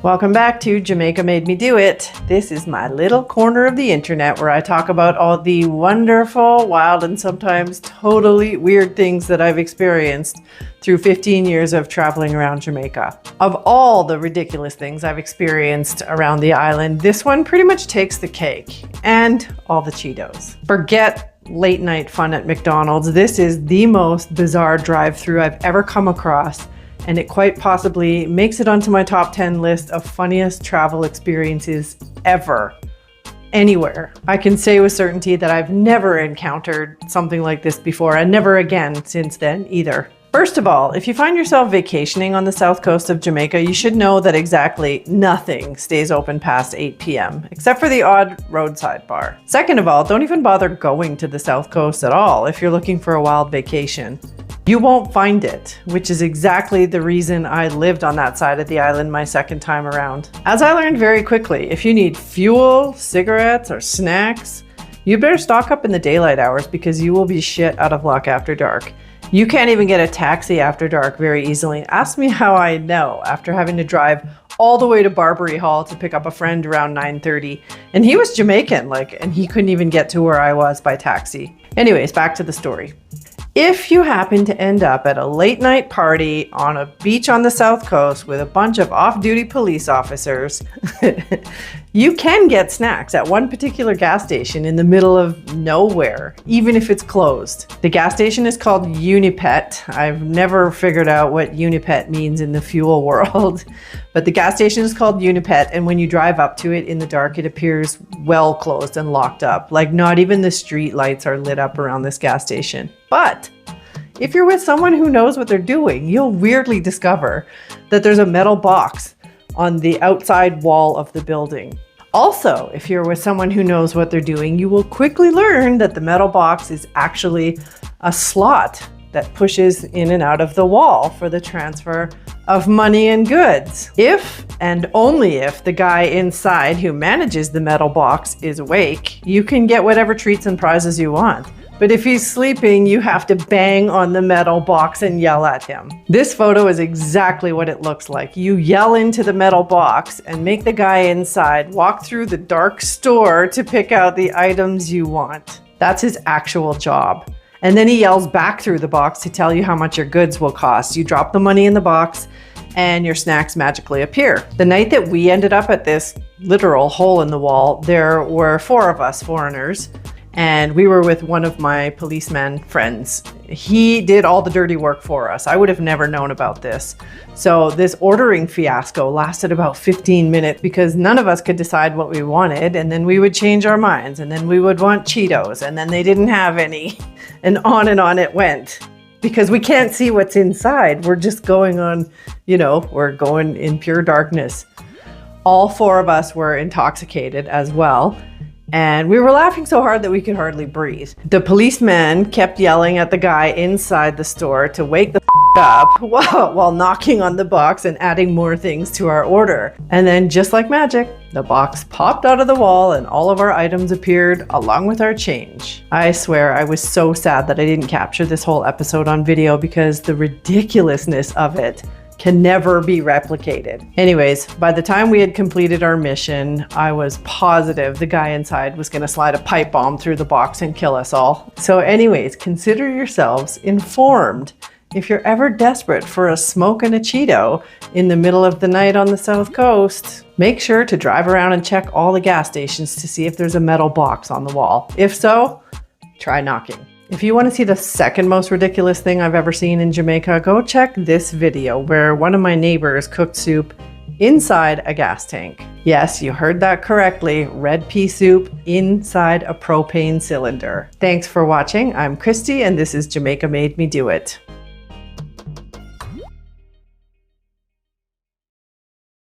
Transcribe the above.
Welcome back to Jamaica Made Me Do It. This is my little corner of the internet where I talk about all the wonderful, wild, and sometimes totally weird things that I've experienced through 15 years of traveling around Jamaica. Of all the ridiculous things I've experienced around the island, this one pretty much takes the cake, and all the Cheetos. Forget late night fun at McDonald's. This is the most bizarre drive-thru I've ever come across, and it quite possibly makes it onto my top 10 list of funniest travel experiences ever, anywhere. I can say with certainty that I've never encountered something like this before, and never again since then either. First of all, if you find yourself vacationing on the south coast of Jamaica, you should know that exactly nothing stays open past 8 p.m., except for the odd roadside bar. Second of all, don't even bother going to the south coast at all if you're looking for a wild vacation. You won't find it, which is exactly the reason I lived on that side of the island my second time around. As I learned very quickly, if you need fuel, cigarettes, or snacks, you better stock up in the daylight hours because you will be shit out of luck after dark. You can't even get a taxi after dark very easily. Ask me how I know after having to drive all the way to Barbary Hall to pick up a friend around 9:30. And he was Jamaican, and he couldn't even get to where I was by taxi. Anyways, back to the story. If you happen to end up at a late night party on a beach on the south coast with a bunch of off-duty police officers, you can get snacks at one particular gas station in the middle of nowhere, even if it's closed. The gas station is called Unipet. I've never figured out what Unipet means in the fuel world, but the gas station is called Unipet, and when you drive up to it in the dark, it appears well closed and locked up. Like not even the street lights are lit up around this gas station. But if you're with someone who knows what they're doing, you'll weirdly discover that there's a metal box on the outside wall of the building. Also, if you're with someone who knows what they're doing, you will quickly learn that the metal box is actually a slot that pushes in and out of the wall for the transfer of money and goods. If and only if the guy inside who manages the metal box is awake, you can get whatever treats and prizes you want. But if he's sleeping, you have to bang on the metal box and yell at him. This photo is exactly what it looks like. You yell into the metal box and make the guy inside walk through the dark store to pick out the items you want. That's his actual job. And then he yells back through the box to tell you how much your goods will cost. You drop the money in the box and your snacks magically appear. The night that we ended up at this literal hole in the wall, there were 4 of us foreigners, and we were with one of my policeman friends. He did all the dirty work for us. I would have never known about this. So this ordering fiasco lasted about 15 minutes because none of us could decide what we wanted, and then we would change our minds, and then we would want Cheetos, and then they didn't have any, and on it went. Because we can't see what's inside. We're just going on, we're going in pure darkness. All 4 of us were intoxicated as well. And we were laughing so hard that we could hardly breathe. The policeman kept yelling at the guy inside the store to wake the up while knocking on the box and adding more things to our order. And then just like magic, the box popped out of the wall and all of our items appeared along with our change. I swear I was so sad that I didn't capture this whole episode on video because the ridiculousness of it can never be replicated. Anyways, by the time we had completed our mission, I was positive the guy inside was gonna slide a pipe bomb through the box and kill us all. So anyways, consider yourselves informed. If you're ever desperate for a smoke and a Cheeto in the middle of the night on the south coast, make sure to drive around and check all the gas stations to see if there's a metal box on the wall. If so, try knocking. If you want to see the second most ridiculous thing I've ever seen in Jamaica, go check this video where one of my neighbors cooked soup inside a gas tank. Yes, you heard that correctly. Red pea soup inside a propane cylinder. Thanks for watching. I'm Christy and this is Jamaica Made Me Do It.